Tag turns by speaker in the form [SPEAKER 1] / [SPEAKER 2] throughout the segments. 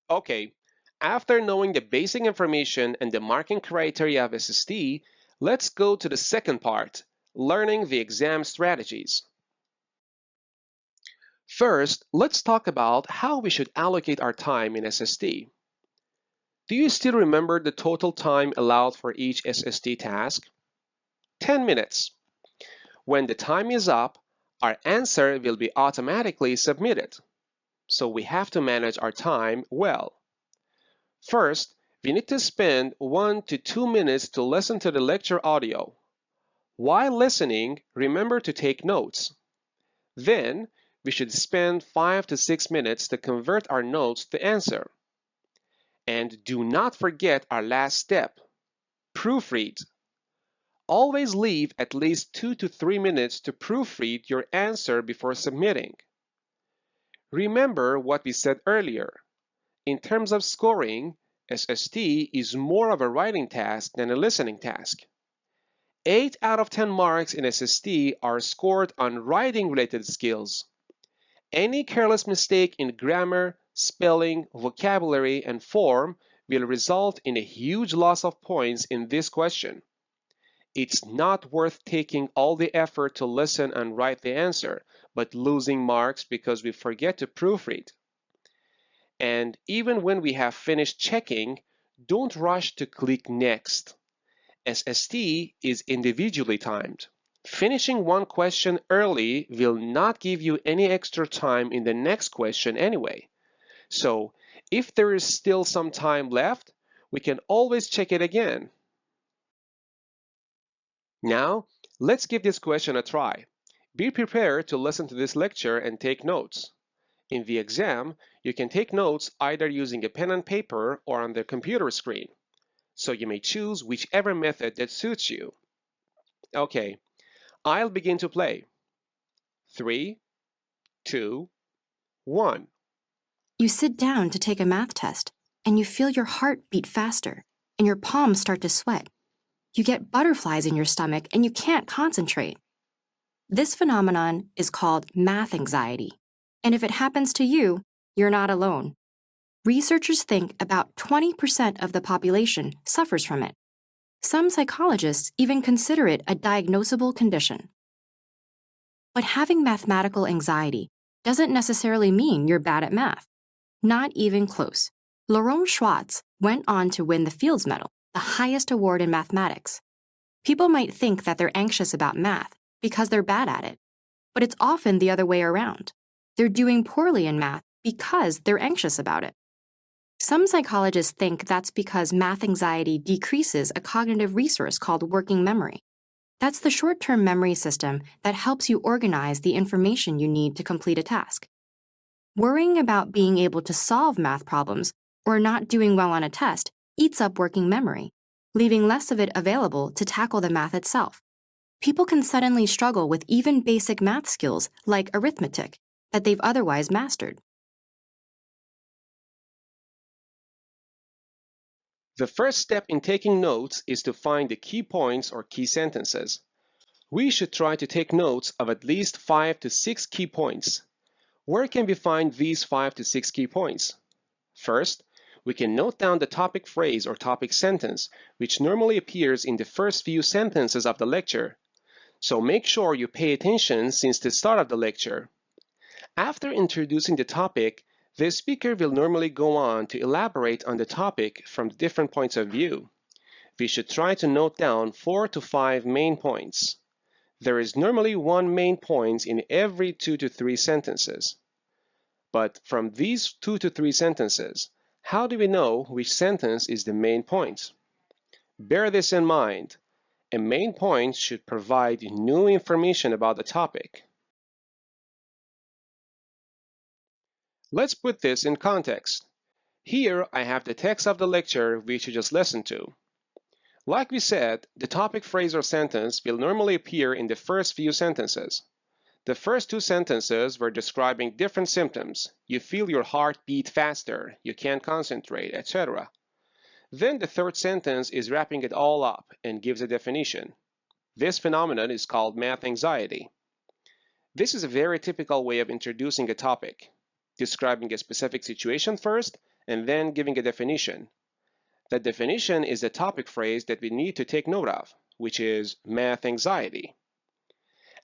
[SPEAKER 1] Okay, after knowing the basic information and the marking criteria of SST, let's go to the second part, learning the exam strategies. First, let's talk about how we should allocate our time in SST. Do you still remember the total time allowed for each SST task? 10 minutes. When the time is up, our answer will be automatically submitted. So we have to manage our time well. First, we need to spend 1 to 2 minutes to listen to the lecture audio. While listening, remember to take notes. Then, we should spend 5 to 6 minutes to convert our notes to answer. And do not forget our last step, proofread. Always leave at least 2 to 3 minutes to proofread your answer before submitting. Remember what we said earlier. In terms of scoring, SST is more of a writing task than a listening task. 8 out of 10 marks in SST are scored on writing-related skills. Any careless mistake in grammar, spelling, vocabulary, and form will result in a huge loss of points in this question. It's not worth taking all the effort to listen and write the answer, but losing marks because we forget to proofread. And even when we have finished checking, don't rush to click Next. SST is individually timed. Finishing one question early will not give you any extra time in the next question anyway. So, if there is still some time left, we can always check it again. Now, let's give this question a try. Be prepared to listen to this lecture and take notes. In the exam, you can take notes either using a pen and paper or on the computer screen. So you may choose whichever method that suits you. Okay, I'll begin to play. 3, 2, 1.
[SPEAKER 2] You sit down to take a math test, and you feel your heart beat faster, and your palms start to sweat. You get butterflies in your stomach, and you can't concentrate. This phenomenon is called math anxiety, and if it happens to you, you're not alone. Researchers think about 20% of the population suffers from it. Some psychologists even consider it a diagnosable condition. But having mathematical anxiety doesn't necessarily mean you're bad at math. Not even close. Laurent Schwartz went on to win the Fields Medal, the highest award in mathematics. People might think that they're anxious about math because they're bad at it, but it's often the other way around. They're doing poorly in math because they're anxious about it. Some psychologists think that's because math anxiety decreases a cognitive resource called working memory. That's the short-term memory system that helps you organize the information you need to complete a task. Worrying about being able to solve math problems or not doing well on a test eats up working memory, leaving less of it available to tackle the math itself. People can suddenly struggle with even basic math skills like arithmetic that they've otherwise mastered.
[SPEAKER 1] The first step in taking notes is to find the key points or key sentences. We should try to take notes of at least 5 to 6 key points. Where can we find these 5 to 6 key points? First, we can note down the topic phrase or topic sentence, which normally appears in the first few sentences of the lecture. So make sure you pay attention since the start of the lecture. After introducing the topic, the speaker will normally go on to elaborate on the topic from different points of view. We should try to note down 4 to 5 main points. There is normally one main point in every 2 to 3 sentences. But from these 2 to 3 sentences, how do we know which sentence is the main point? Bear this in mind. A main point should provide new information about the topic. Let's put this in context. Here I have the text of the lecture which you just listened to. Like we said, the topic phrase or sentence will normally appear in the first few sentences. The first 2 sentences were describing different symptoms. You feel your heart beat faster, you can't concentrate, etc. Then the third sentence is wrapping it all up and gives a definition. This phenomenon is called math anxiety. This is a very typical way of introducing a topic, describing a specific situation first and then giving a definition. The definition is the topic phrase that we need to take note of, which is math anxiety.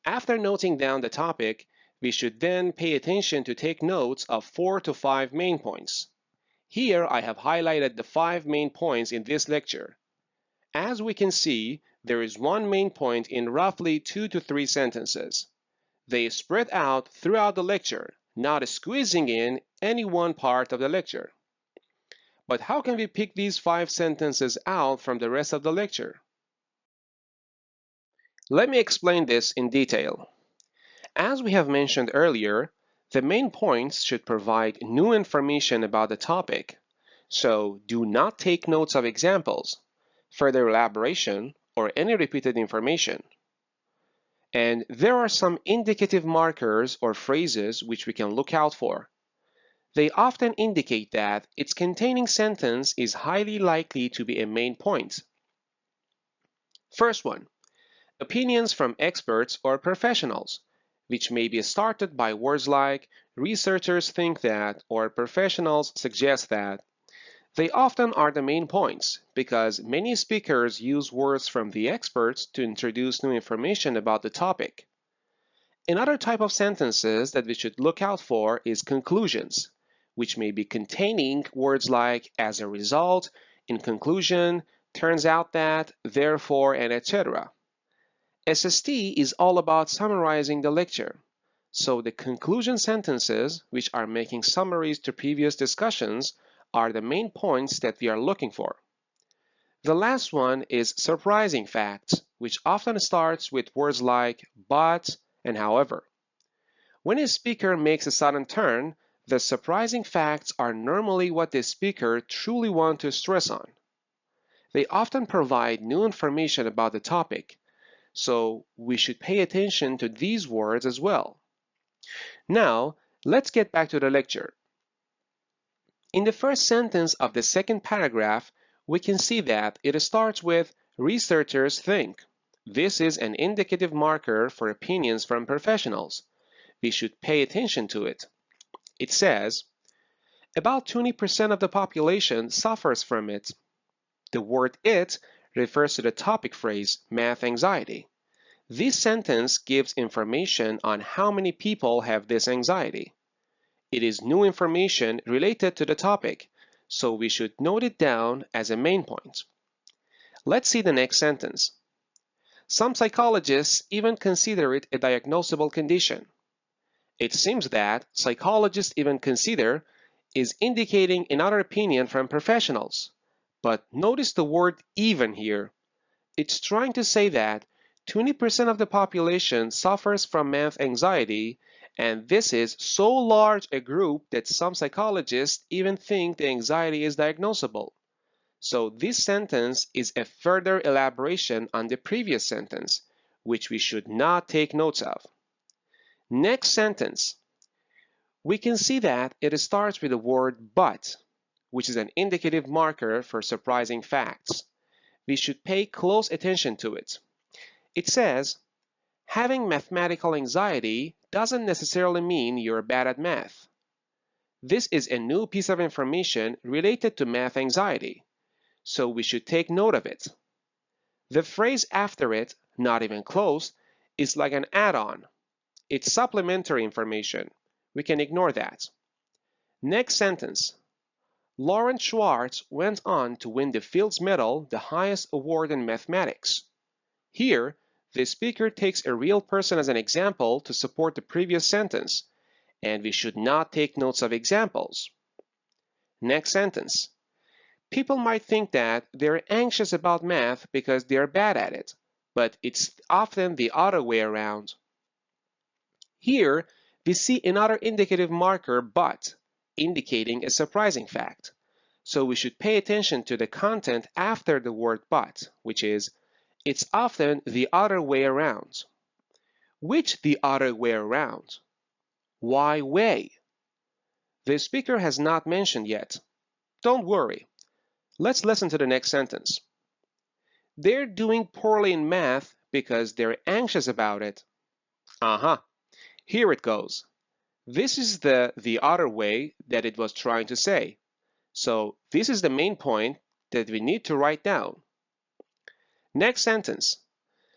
[SPEAKER 1] After noting down the topic, we should then pay attention to take notes of 4 to 5 main points. Here I have highlighted the 5 main points in this lecture. As we can see, there is one main point in roughly 2 to 3 sentences. They spread out throughout the lecture, not squeezing in any one part of the lecture. But how can we pick these 5 sentences out from the rest of the lecture? Let me explain this in detail. As we have mentioned earlier, the main points should provide new information about the topic, so do not take notes of examples, further elaboration, or any repeated information. And there are some indicative markers or phrases which we can look out for. They often indicate that its containing sentence is highly likely to be a main point. First one, opinions from experts or professionals, which may be started by words like researchers think that or professionals suggest that. They often are the main points because many speakers use words from the experts to introduce new information about the topic. Another type of sentences that we should look out for is conclusions, which may be containing words like as a result, in conclusion, turns out that, therefore, and etc. SST is all about summarizing the lecture, so the conclusion sentences, which are making summaries to previous discussions, are the main points that we are looking for. The last one is surprising facts, which often starts with words like but and however. When a speaker makes a sudden turn, the surprising facts are normally what the speaker truly wants to stress on. They often provide new information about the topic, so we should pay attention to these words as well. Now, let's get back to the lecture. In the first sentence of the second paragraph, we can see that it starts with researchers think. This is an indicative marker for opinions from professionals. We should pay attention to it. It says, about 20% of the population suffers from it. The word it refers to the topic phrase, math anxiety. This sentence gives information on how many people have this anxiety. It is new information related to the topic, so we should note it down as a main point. Let's see the next sentence. Some psychologists even consider it a diagnosable condition. It seems that psychologists even consider is indicating another opinion from professionals. But notice the word even here. It's trying to say that 20% of the population suffers from math anxiety, and this is so large a group that some psychologists even think the anxiety is diagnosable. So this sentence is a further elaboration on the previous sentence, which we should not take notes of. Next sentence. We can see that it starts with the word but, which is an indicative marker for surprising facts. We should pay close attention to it. It says, having mathematical anxiety doesn't necessarily mean you're bad at math. This is a new piece of information related to math anxiety, so we should take note of it. The phrase after it, not even close, is like an add-on. It's supplementary information. We can ignore that. Next sentence. Lawrence Schwartz went on to win the Fields Medal, the highest award in mathematics. Here, the speaker takes a real person as an example to support the previous sentence, and we should not take notes of examples. Next sentence. People might think that they're anxious about math because they're bad at it, but it's often the other way around. Here, we see another indicative marker but, indicating a surprising fact. So we should pay attention to the content after the word but, which is, it's often the other way around. Which the other way around? Why way? The speaker has not mentioned yet. Don't worry. Let's listen to the next sentence. They're doing poorly in math because they're anxious about it. Here it goes. This is the other way that it was trying to say. So this is the main point that we need to write down. Next sentence.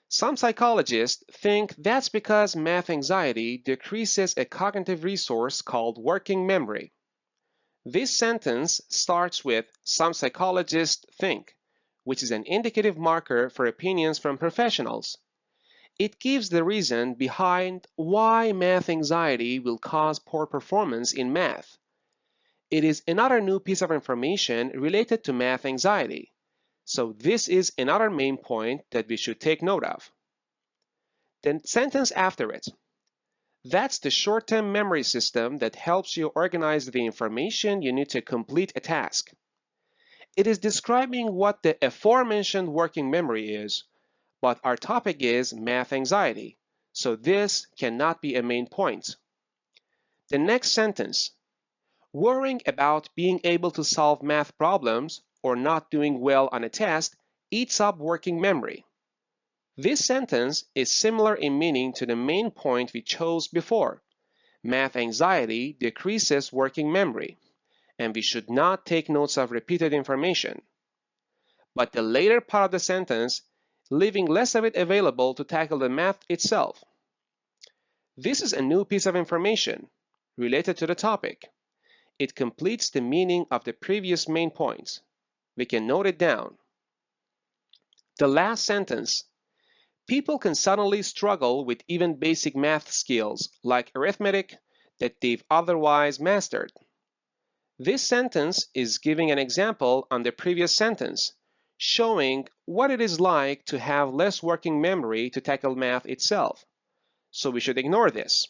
[SPEAKER 1] Some psychologists think that's because math anxiety decreases a cognitive resource called working memory. This sentence starts with "some psychologists think," which is an indicative marker for opinions from professionals. It gives the reason behind why math anxiety will cause poor performance in math. It is another new piece of information related to math anxiety. So this is another main point that we should take note of. The sentence after it. That's the short-term memory system that helps you organize the information you need to complete a task. It is describing what the aforementioned working memory is, but our topic is math anxiety, so this cannot be a main point. The next sentence. Worrying about being able to solve math problems or not doing well on a test eats up working memory. This sentence is similar in meaning to the main point we chose before. Math anxiety decreases working memory, and we should not take notes of repeated information. But the later part of the sentence, leaving less of it available to tackle the math itself. This is a new piece of information related to the topic. It completes the meaning of the previous main points. We can note it down. The last sentence. People can suddenly struggle with even basic math skills like arithmetic that they've otherwise mastered. This sentence is giving an example on the previous sentence, showing what it is like to have less working memory to tackle math itself. So we should ignore this.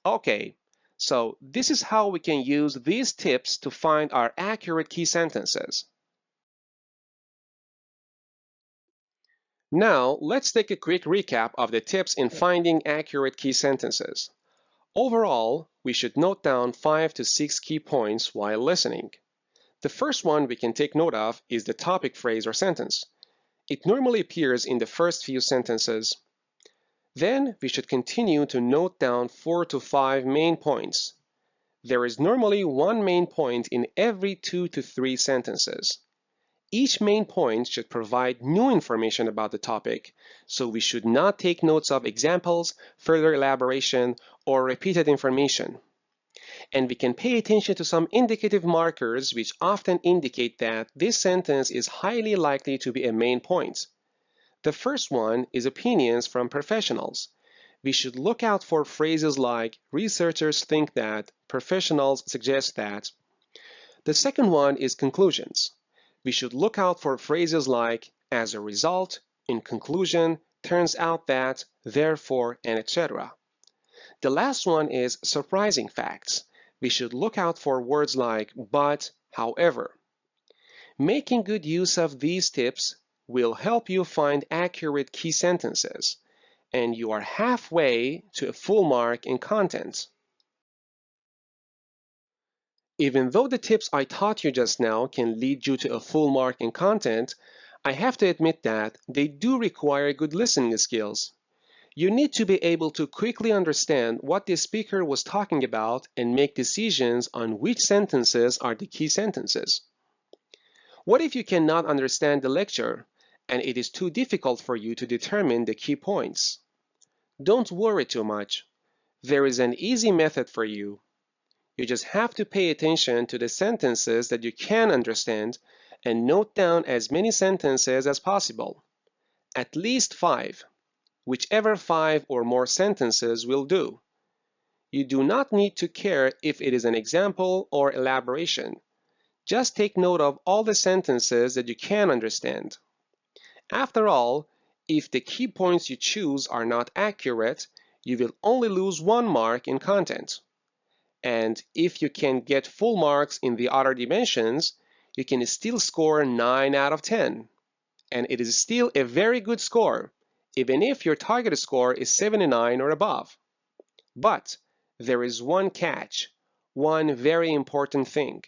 [SPEAKER 1] Okay, so this is how we can use these tips to find our accurate key sentences. Now, let's take a quick recap of the tips in finding accurate key sentences. Overall, we should note down 5 to 6 key points while listening. The first one we can take note of is the topic phrase or sentence. It normally appears in the first few sentences. Then we should continue to note down 4 to 5 main points. There is normally one main point in every 2 to 3 sentences. Each main point should provide new information about the topic, so we should not take notes of examples, further elaboration, or repeated information. And we can pay attention to some indicative markers which often indicate that this sentence is highly likely to be a main point. The first one is opinions from professionals. We should look out for phrases like researchers think that, professionals suggest that. The second one is conclusions. We should look out for phrases like as a result, in conclusion, turns out that, therefore, and etc. The last one is surprising facts. We should look out for words like but, however. Making good use of these tips will help you find accurate key sentences, and you are halfway to a full mark in content. Even though the tips I taught you just now can lead you to a full mark in content, I have to admit that they do require good listening skills. You need to be able to quickly understand what the speaker was talking about and make decisions on which sentences are the key sentences. What if you cannot understand the lecture and it is too difficult for you to determine the key points? Don't worry too much. There is an easy method for you. You just have to pay attention to the sentences that you can understand and note down as many sentences as possible. At least 5. Whichever 5 or more sentences will do. You do not need to care if it is an example or elaboration. Just take note of all the sentences that you can understand. After all, if the key points you choose are not accurate, you will only lose 1 mark in content. And if you can get full marks in the other dimensions, you can still score 9 out of 10. And it is still a very good score, even if your target score is 79 or above. But there is one catch, one very important thing.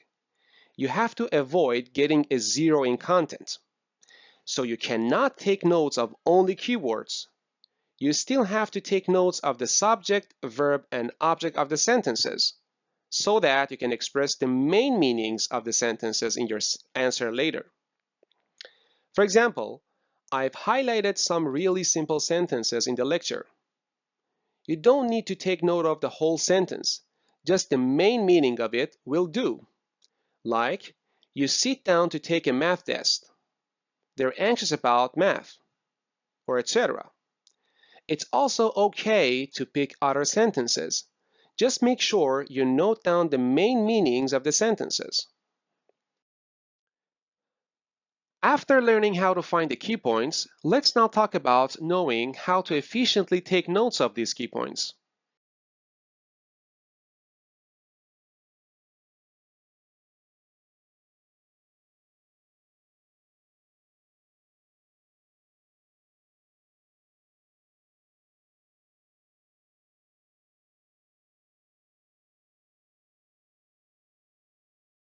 [SPEAKER 1] You have to avoid getting a 0 in content. So you cannot take notes of only keywords. You still have to take notes of the subject, verb, and object of the sentences. so that you can express the main meanings of the sentences in your answer later. For example, I've highlighted some really simple sentences in the lecture. You don't need to take note of the whole sentence, just the main meaning of it will do. Like, you sit down to take a math test. They're anxious about math, or etc. It's also okay to pick other sentences. Just make sure you note down the main meanings of the sentences. After learning how to find the key points, let's now talk about knowing how to efficiently take notes of these key points.